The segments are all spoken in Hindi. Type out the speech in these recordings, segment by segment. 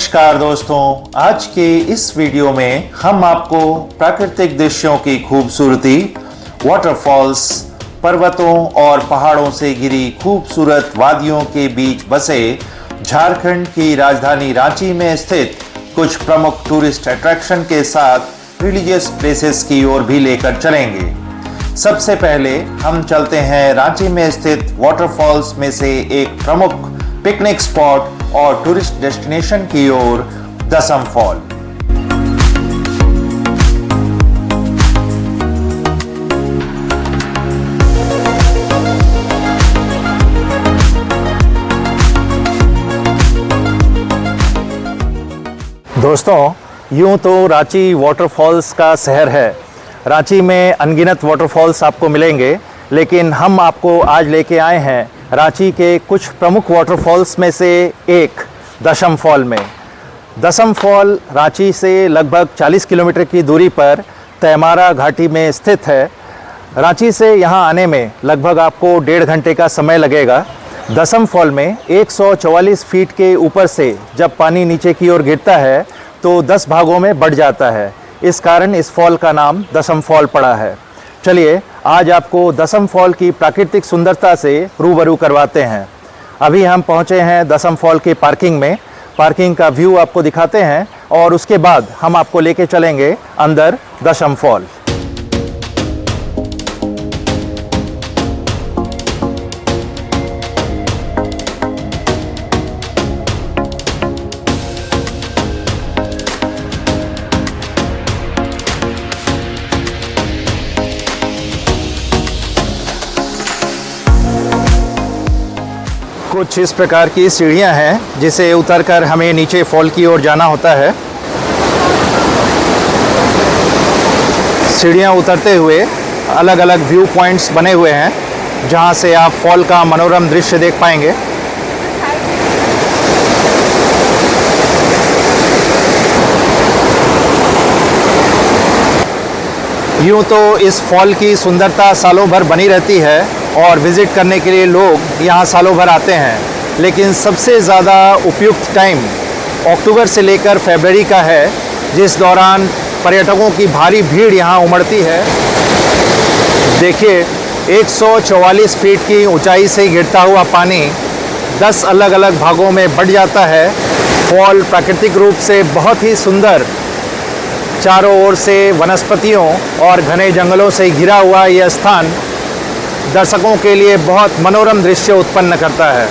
नमस्कार दोस्तों, आज के इस वीडियो में हम आपको प्राकृतिक दृश्यों की खूबसूरती, वाटरफॉल्स, पर्वतों और पहाड़ों से घिरी खूबसूरत वादियों के बीच बसे झारखंड की राजधानी रांची में स्थित कुछ प्रमुख टूरिस्ट अट्रैक्शन के साथ रिलीजियस प्लेसेस की ओर भी लेकर चलेंगे। सबसे पहले हम चलते हैं रांची में स्थित वाटरफॉल्स में से एक प्रमुख पिकनिक स्पॉट और टूरिस्ट डेस्टिनेशन की ओर, दसम फॉल। दोस्तों, यूं तो रांची वाटरफॉल्स का शहर है। रांची में अनगिनत वाटरफॉल्स आपको मिलेंगे, लेकिन हम आपको आज लेके आए हैं रांची के कुछ प्रमुख वाटरफॉल्स में से एक दशम फॉल में। दसम फॉल रांची से लगभग 40 किलोमीटर की दूरी पर तैमारा घाटी में स्थित है। रांची से यहाँ आने में लगभग आपको 1.5 घंटे का समय लगेगा। दसम फॉल में 144 फीट के ऊपर से जब पानी नीचे की ओर गिरता है तो 10 भागों में बढ़ जाता है। इस कारण इस फॉल का नाम दसम फॉल पड़ा है। चलिए आज आपको दसम फॉल की प्राकृतिक सुंदरता से रूबरू करवाते हैं। अभी हम पहुंचे हैं दसम फॉल के पार्किंग में। पार्किंग का व्यू आपको दिखाते हैं और उसके बाद हम आपको लेके चलेंगे अंदर दसम फॉल। कुछ इस प्रकार की सीढ़ियां हैं जिसे उतरकर हमें नीचे फॉल की ओर जाना होता है। सीढ़ियां उतरते हुए अलग अलग व्यू पॉइंट्स बने हुए हैं जहां से आप फॉल का मनोरम दृश्य देख पाएंगे। यूं तो इस फॉल की सुंदरता सालों भर बनी रहती है और विज़िट करने के लिए लोग यहाँ सालों भर आते हैं, लेकिन सबसे ज़्यादा उपयुक्त टाइम अक्टूबर से लेकर फरवरी का है, जिस दौरान पर्यटकों की भारी भीड़ यहाँ उमड़ती है। देखिए, 144 फीट की ऊंचाई से गिरता हुआ पानी 10 अलग अलग भागों में बढ़ जाता है। फॉल प्राकृतिक रूप से बहुत ही सुंदर, चारों ओर से वनस्पतियों और घने जंगलों से घिरा हुआ यह स्थान दर्शकों के लिए बहुत मनोरम दृश्य उत्पन्न करता है।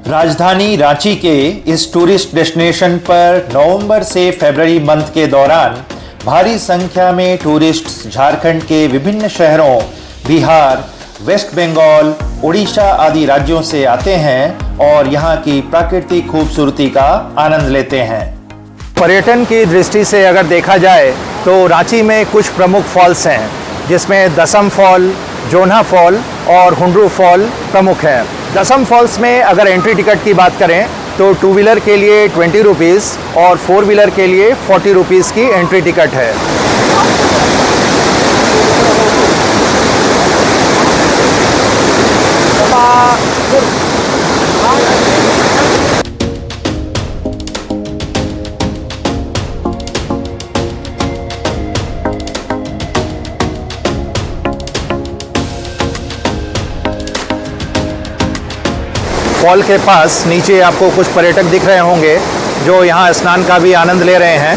राजधानी रांची के इस टूरिस्ट डेस्टिनेशन पर नवंबर से फरवरी मंथ के दौरान भारी संख्या में टूरिस्ट झारखंड के विभिन्न शहरों, बिहार, वेस्ट बंगाल, उड़ीसा आदि राज्यों से आते हैं और यहाँ की प्राकृतिक खूबसूरती का आनंद लेते हैं। पर्यटन की दृष्टि से अगर देखा जाए तो रांची में कुछ प्रमुख फॉल्स हैं, जिसमें दसम फॉल, जोन्हा फॉल और हुंड्रू फॉल प्रमुख हैं। दसम फॉल्स में अगर एंट्री टिकट की बात करें तो 2 व्हीलर के लिए 20 रुपीज़ और 4 व्हीलर के लिए 40 रुपीज़ की एंट्री टिकट है। फॉल के पास नीचे आपको कुछ पर्यटक दिख रहे होंगे जो यहाँ स्नान का भी आनंद ले रहे हैं।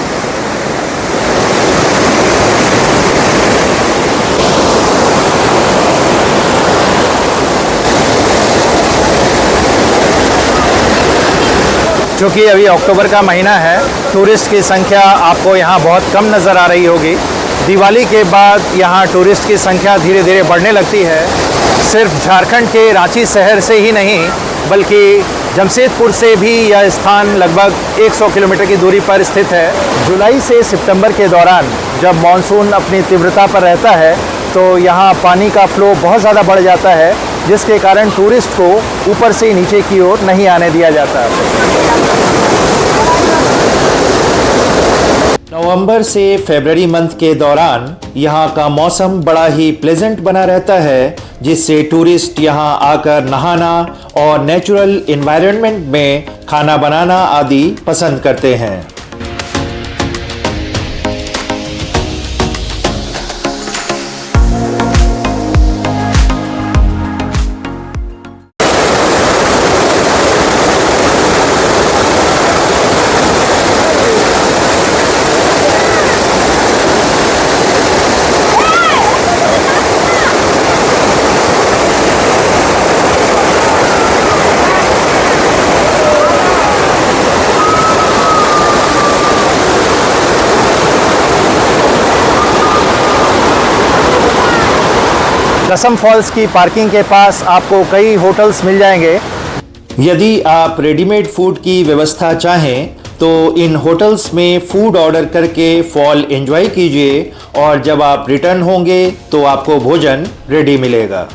क्योंकि अभी अक्टूबर का महीना है, टूरिस्ट की संख्या आपको यहाँ बहुत कम नज़र आ रही होगी। दिवाली के बाद यहाँ टूरिस्ट की संख्या धीरे धीरे बढ़ने लगती है। सिर्फ झारखंड के रांची शहर से ही नहीं, बल्कि जमशेदपुर से भी यह स्थान लगभग 100 किलोमीटर की दूरी पर स्थित है। जुलाई से सितंबर के दौरान जब मानसून अपनी तीव्रता पर रहता है तो यहाँ पानी का फ्लो बहुत ज़्यादा बढ़ जाता है, जिसके कारण टूरिस्ट को ऊपर से नीचे की ओर नहीं आने दिया जाता। नवंबर से फरवरी मंथ के दौरान यहाँ का मौसम बड़ा ही प्लेजेंट बना रहता है, जिससे टूरिस्ट यहाँ आकर नहाना और नेचुरल एनवायरनमेंट में खाना बनाना आदि पसंद करते हैं। दसम फॉल्स की पार्किंग के पास आपको कई होटल्स मिल जाएंगे। यदि आप रेडीमेड फूड की व्यवस्था चाहें तो इन होटल्स में फूड ऑर्डर करके फॉल एंजॉय कीजिए और जब आप रिटर्न होंगे तो आपको भोजन रेडी मिलेगा।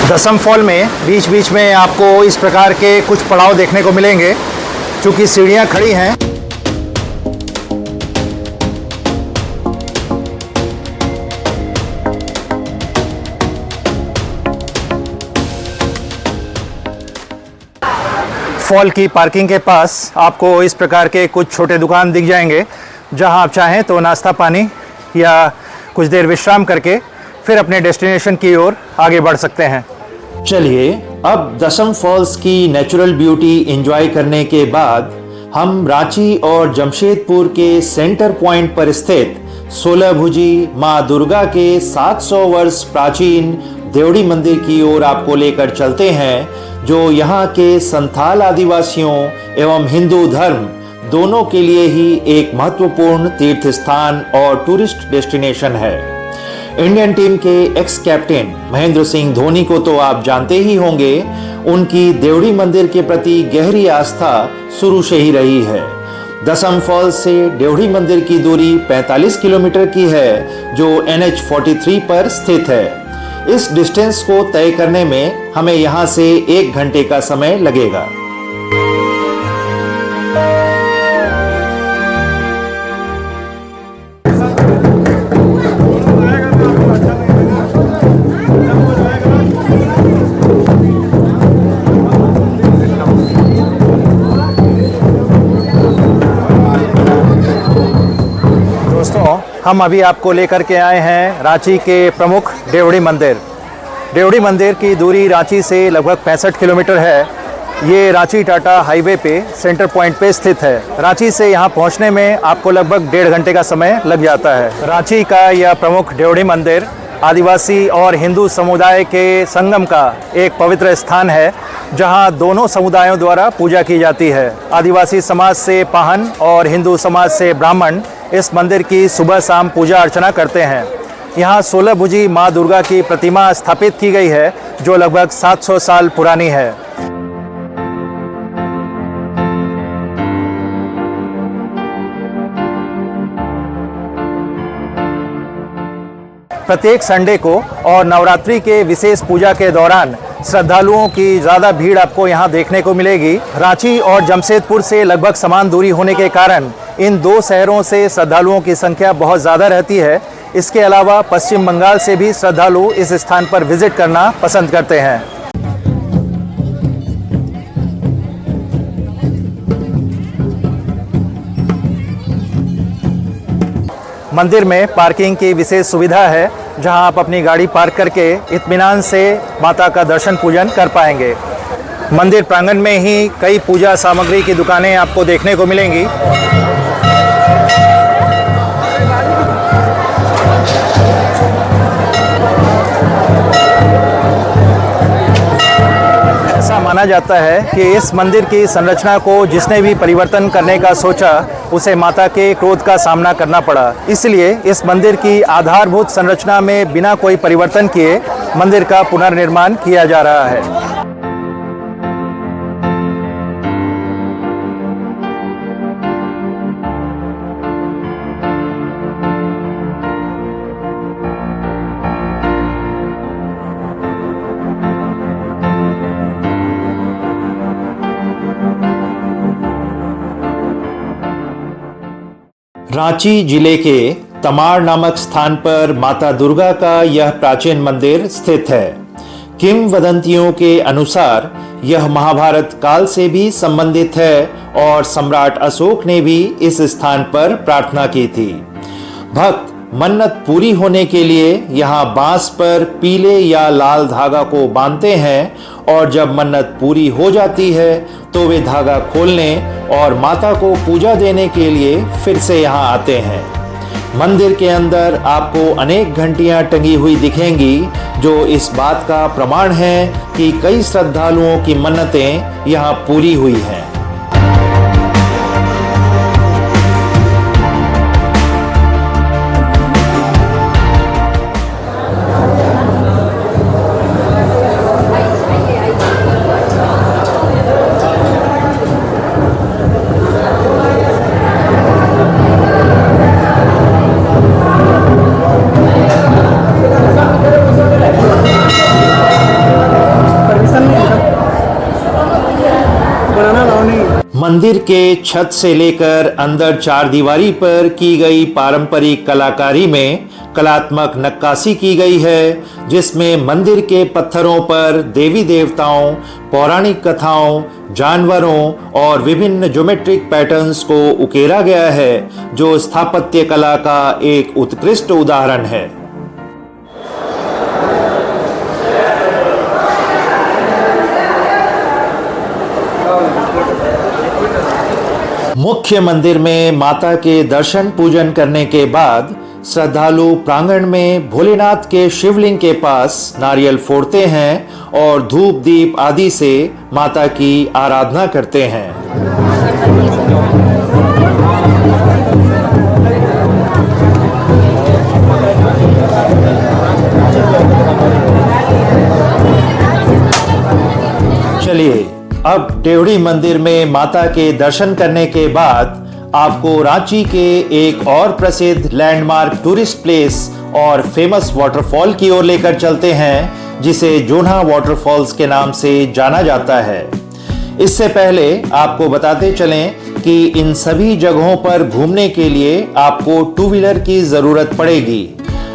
दसम फॉल में बीच बीच में आपको इस प्रकार के कुछ पड़ाव देखने को मिलेंगे। चूंकि सीढ़ियां खड़ी हैं, फॉल की पार्किंग के पास आपको इस प्रकार के कुछ छोटे दुकान दिख जाएंगे, जहां आप चाहें तो नाश्ता पानी या कुछ देर विश्राम करके फिर अपने डेस्टिनेशन की ओर आगे बढ़ सकते हैं। चलिए अब दसम फॉल्स की नेचुरल ब्यूटी एंजॉय करने के बाद हम रांची और जमशेदपुर के सेंटर पॉइंट पर स्थित 16 भुजी माँ दुर्गा के 700 वर्ष प्राचीन देवड़ी मंदिर की ओर आपको लेकर चलते हैं, जो यहाँ के संथाल आदिवासियों एवं हिंदू धर्म दोनों के लिए ही एक महत्वपूर्ण तीर्थ स्थान और टूरिस्ट डेस्टिनेशन है। इंडियन टीम के एक्स कैप्टन महेंद्र सिंह धोनी को तो आप जानते ही होंगे। उनकी देवड़ी मंदिर के प्रति गहरी आस्था शुरू से ही रही है। दसम फॉल्स से देवड़ी मंदिर की दूरी 45 किलोमीटर की है, जो NH43 पर स्थित है। इस डिस्टेंस को तय करने में हमें यहाँ से 1 घंटे का समय लगेगा। हम अभी आपको लेकर के आए हैं रांची के प्रमुख देवड़ी मंदिर। देवड़ी मंदिर की दूरी रांची से लगभग 65 किलोमीटर है। ये रांची टाटा हाईवे पे सेंटर पॉइंट पे स्थित है। रांची से यहाँ पहुँचने में आपको लगभग 1.5 घंटे का समय लग जाता है। रांची का यह प्रमुख देवड़ी मंदिर आदिवासी और हिंदू समुदाय के संगम का एक पवित्र स्थान है, जहां दोनों समुदायों द्वारा पूजा की जाती है। आदिवासी समाज से पाहन और हिंदू समाज से ब्राह्मण इस मंदिर की सुबह शाम पूजा अर्चना करते हैं। यहाँ 16 भुजी माँ दुर्गा की प्रतिमा स्थापित की गई है, जो लगभग 700 साल पुरानी है। प्रत्येक संडे को और नवरात्रि के विशेष पूजा के दौरान श्रद्धालुओं की ज़्यादा भीड़ आपको यहाँ देखने को मिलेगी। रांची और जमशेदपुर से लगभग समान दूरी होने के कारण इन दो शहरों से श्रद्धालुओं की संख्या बहुत ज़्यादा रहती है। इसके अलावा पश्चिम बंगाल से भी श्रद्धालु इस स्थान पर विजिट करना पसंद करते हैं। मंदिर में पार्किंग की विशेष सुविधा है, जहां आप अपनी गाड़ी पार्क करके इत्मीनान से माता का दर्शन पूजन कर पाएंगे। मंदिर प्रांगण में ही कई पूजा सामग्री की दुकानें आपको देखने को मिलेंगी। ऐसा माना जाता है कि इस मंदिर की संरचना को जिसने भी परिवर्तन करने का सोचा, उसे माता के क्रोध का सामना करना पड़ा। इसलिए इस मंदिर की आधारभूत संरचना में बिना कोई परिवर्तन किए मंदिर का पुनर्निर्माण किया जा रहा है। रांची जिले के तमाड़ नामक स्थान पर माता दुर्गा का यह प्राचीन मंदिर स्थित है। किंवदंतियों के अनुसार यह महाभारत काल से भी संबंधित है और सम्राट अशोक ने भी इस स्थान पर प्रार्थना की थी। भक्त मन्नत पूरी होने के लिए यहाँ बांस पर पीले या लाल धागा को बांधते हैं और जब मन्नत पूरी हो जाती है तो वे धागा खोलने और माता को पूजा देने के लिए फिर से यहाँ आते हैं। मंदिर के अंदर आपको अनेक घंटियां टंगी हुई दिखेंगी जो इस बात का प्रमाण है कि कई श्रद्धालुओं की मन्नतें यहाँ पूरी हुई हैं। मंदिर के छत से लेकर अंदर चारदीवारी पर की गई पारंपरिक कलाकारी में कलात्मक नक्काशी की गई है, जिसमें मंदिर के पत्थरों पर देवी देवताओं, पौराणिक कथाओं, जानवरों और विभिन्न ज्योमेट्रिक पैटर्न्स को उकेरा गया है, जो स्थापत्य कला का एक उत्कृष्ट उदाहरण है। मुख्य मंदिर में माता के दर्शन पूजन करने के बाद श्रद्धालु प्रांगण में भोलेनाथ के शिवलिंग के पास नारियल फोड़ते हैं और धूप दीप आदि से माता की आराधना करते हैं। चलिए अब डेवढ़ी मंदिर में माता के दर्शन करने के बाद आपको रांची के एक और प्रसिद्ध लैंडमार्क टूरिस्ट प्लेस और फेमस वाटरफॉल की ओर लेकर चलते हैं, जिसे जोन्हा वाटरफॉल्स के नाम से जाना जाता है। इससे पहले आपको बताते चलें कि इन सभी जगहों पर घूमने के लिए आपको टू व्हीलर की जरूरत पड़ेगी।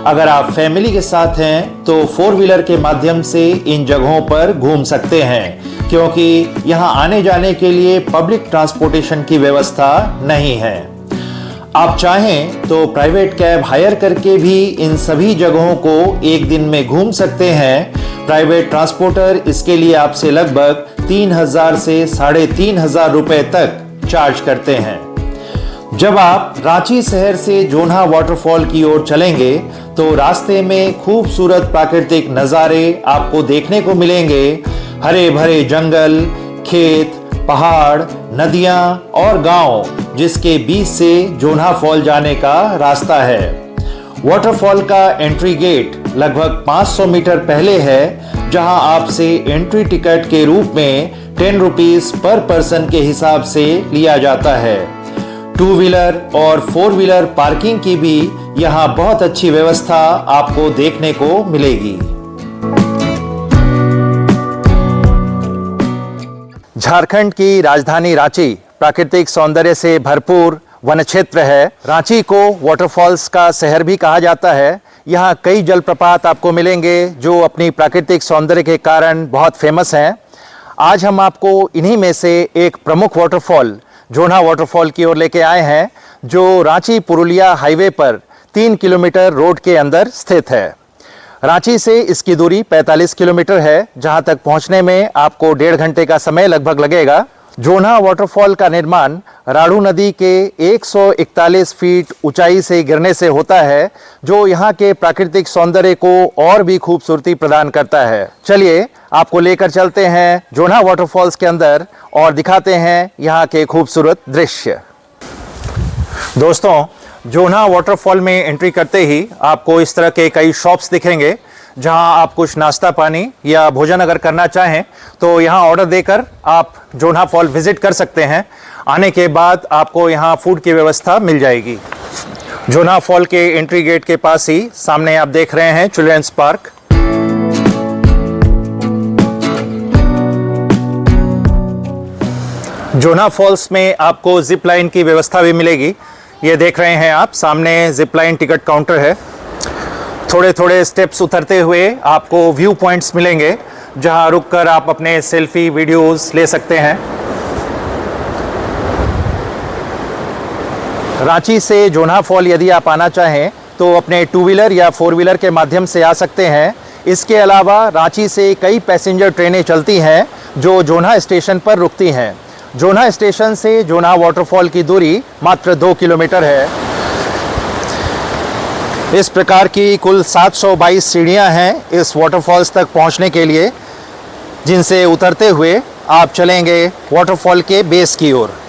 अगर आप फैमिली के साथ हैं तो फोर व्हीलर के माध्यम से इन जगहों पर घूम सकते हैं, क्योंकि यहाँ आने जाने के लिए पब्लिक ट्रांसपोर्टेशन की व्यवस्था नहीं है। आप चाहें तो प्राइवेट कैब हायर करके भी इन सभी जगहों को एक दिन में घूम सकते हैं। प्राइवेट ट्रांसपोर्टर इसके लिए आपसे लगभग 3,000 से 3,500 रुपए तक चार्ज करते हैं। जब आप रांची शहर से जोन्हा वाटरफॉल की ओर चलेंगे तो रास्ते में खूबसूरत प्राकृतिक नज़ारे आपको देखने को मिलेंगे। हरे भरे जंगल, खेत, पहाड़, नदियां और गांव, जिसके बीच से जोन्हा फॉल जाने का रास्ता है। वाटरफॉल का एंट्री गेट लगभग 500 मीटर पहले है, जहां आपसे एंट्री टिकट के रूप में 10 रुपीस पर पर्सन के हिसाब से लिया जाता है। टू व्हीलर और फोर व्हीलर पार्किंग की भी यहाँ बहुत अच्छी व्यवस्था आपको देखने को मिलेगी। झारखंड की राजधानी रांची प्राकृतिक सौंदर्य से भरपूर वन क्षेत्र है। रांची को वाटरफॉल्स का शहर भी कहा जाता है। यहाँ कई जलप्रपात आपको मिलेंगे जो अपनी प्राकृतिक सौंदर्य के कारण बहुत फेमस हैं। आज हम आपको इन्हीं में से एक प्रमुख वाटरफॉल जोन्हा वाटरफॉल की ओर लेके आए हैं, जो रांची पुरुलिया हाईवे पर 3 किलोमीटर रोड के अंदर स्थित है। रांची से इसकी दूरी 45 किलोमीटर है, जहां तक पहुंचने में आपको 1.5 घंटे का समय लगभग लगेगा। जोन्हा वाटरफॉल का निर्माण राड़ू नदी के 141 फीट ऊंचाई से गिरने से होता है, जो यहाँ के प्राकृतिक सौंदर्य को और भी खूबसूरती प्रदान करता है। चलिए आपको लेकर चलते हैं जोन्हा वाटरफॉल्स के अंदर और दिखाते हैं यहाँ के खूबसूरत दृश्य। दोस्तों, जोन्हा वाटरफॉल में एंट्री करते ही आपको इस तरह के कई शॉप्स दिखेंगे, जहां आप कुछ नाश्ता पानी या भोजन अगर करना चाहें तो यहां ऑर्डर देकर आप जोन्हा फॉल विजिट कर सकते हैं। आने के बाद आपको यहां फूड की व्यवस्था मिल जाएगी। जोन्हा फॉल के एंट्री गेट के पास ही सामने आप देख रहे हैं चिल्ड्रंस पार्क। जोन्हा फॉल्स में आपको जिप लाइन की व्यवस्था भी मिलेगी। ये देख रहे हैं आप, सामने जिपलाइन टिकट काउंटर है। थोड़े थोड़े स्टेप्स उतरते हुए आपको व्यू पॉइंट्स मिलेंगे जहां रुककर आप अपने सेल्फी वीडियोस ले सकते हैं। रांची से जोन्हा फॉल यदि आप आना चाहें तो अपने 2 व्हीलर या 4 व्हीलर के माध्यम से आ सकते हैं। इसके अलावा रांची से कई पैसेंजर ट्रेनें चलती हैं जो जोन्हा स्टेशन पर रुकती हैं। जोन्हा स्टेशन से जोन्हा वाटरफॉल की दूरी मात्र 2 किलोमीटर है। इस प्रकार की कुल 722 सीढ़ियां हैं इस वाटरफॉल्स तक पहुंचने के लिए, जिनसे उतरते हुए आप चलेंगे वाटरफॉल के बेस की ओर।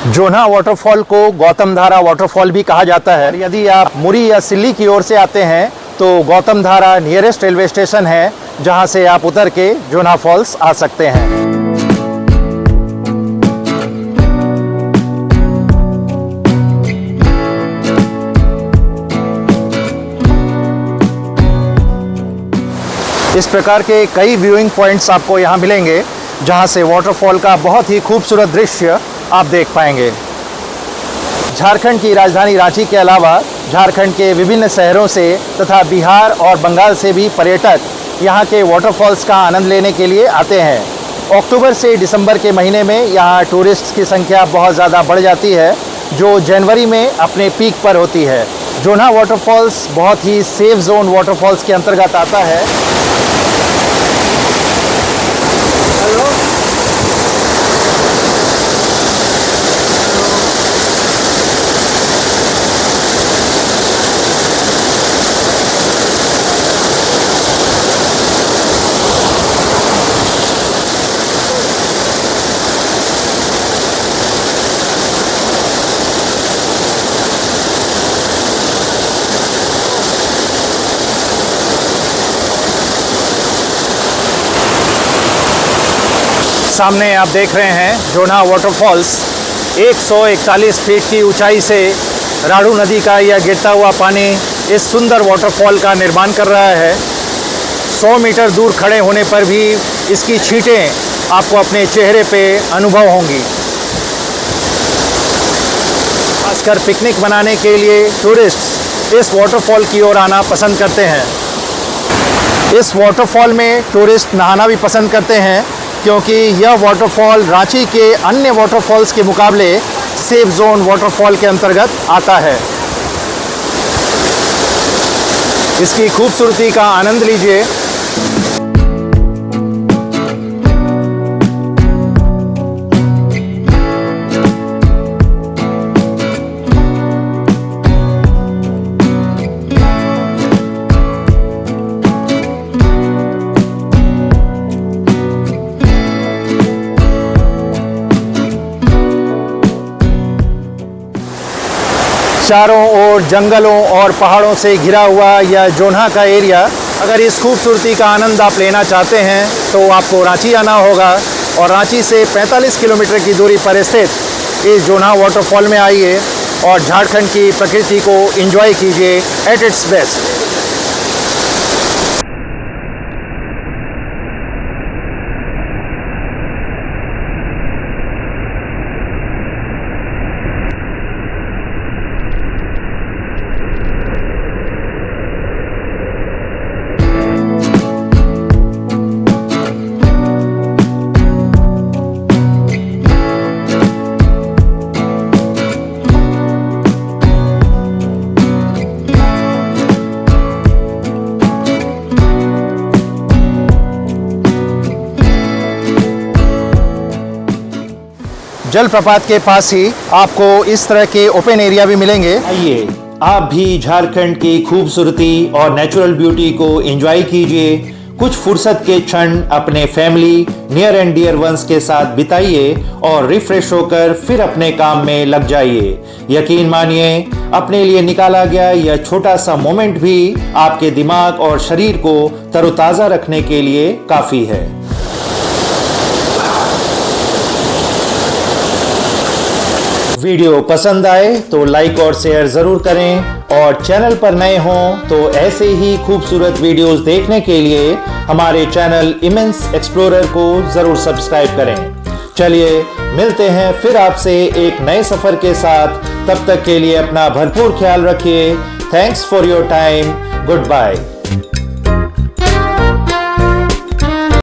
जोन्हा वाटरफॉल को गौतम धारा वाटरफॉल भी कहा जाता है। यदि आप मुरी या सिल्ली की ओर से आते हैं तो गौतम धारा नियरेस्ट रेलवे स्टेशन है, जहां से आप उतर के जोन्हा फॉल्स आ सकते हैं। इस प्रकार के कई व्यूइंग पॉइंट्स आपको यहां मिलेंगे, जहां से वाटरफॉल का बहुत ही खूबसूरत दृश्य आप देख पाएंगे। झारखंड की राजधानी रांची के अलावा झारखंड के विभिन्न शहरों से तथा बिहार और बंगाल से भी पर्यटक यहाँ के वाटरफॉल्स का आनंद लेने के लिए आते हैं। अक्टूबर से दिसंबर के महीने में यहाँ टूरिस्ट की संख्या बहुत ज़्यादा बढ़ जाती है, जो जनवरी में अपने पीक पर होती है। जोन्हा वाटरफॉल्स बहुत ही सेफ जोन वाटरफॉल्स के अंतर्गत आता है। सामने आप देख रहे हैं जोन्हा वाटरफॉल्स 141 फीट की ऊंचाई से राड़ू नदी का यह गिरता हुआ पानी इस सुंदर वाटरफॉल का निर्माण कर रहा है। 100 मीटर दूर खड़े होने पर भी इसकी छींटें आपको अपने चेहरे पे अनुभव होंगी। खासकर पिकनिक मनाने के लिए टूरिस्ट इस वाटरफॉल की ओर आना पसंद करते हैं। इस वाटरफॉल में टूरिस्ट नहाना भी पसंद करते हैं, क्योंकि यह वाटरफॉल रांची के अन्य वाटरफॉल्स के मुकाबले सेफ जोन वाटरफॉल के अंतर्गत आता है। इसकी खूबसूरती का आनंद लीजिए। चारों ओर जंगलों और पहाड़ों से घिरा हुआ यह जोन्हा का एरिया, अगर इस खूबसूरती का आनंद आप लेना चाहते हैं तो आपको रांची आना होगा और रांची से 45 किलोमीटर की दूरी पर स्थित इस जोन्हा वाटरफॉल में आइए और झारखंड की प्रकृति को एंजॉय कीजिए एट इट्स बेस्ट। जलप्रपात के पास ही आपको इस तरह के ओपन एरिया भी मिलेंगे। आइए आप भी झारखंड की खूबसूरती और नेचुरल ब्यूटी को एंजॉय कीजिए। कुछ फुर्सत के क्षण अपने family, near and dear ones के साथ बिताइए और रिफ्रेश होकर फिर अपने काम में लग जाइए। यकीन मानिए, अपने लिए निकाला गया यह छोटा सा मोमेंट भी आपके दिमाग और शरीर को तरोताजा रखने के लिए काफी है। वीडियो पसंद आए तो लाइक और शेयर जरूर करें और चैनल पर नए हों तो ऐसे ही खूबसूरत वीडियोस देखने के लिए हमारे चैनल इमेंस एक्सप्लोरर को जरूर सब्सक्राइब करें। चलिए मिलते हैं फिर आपसे एक नए सफर के साथ। तब तक के लिए अपना भरपूर ख्याल रखिए। Thanks for your time. Good bye.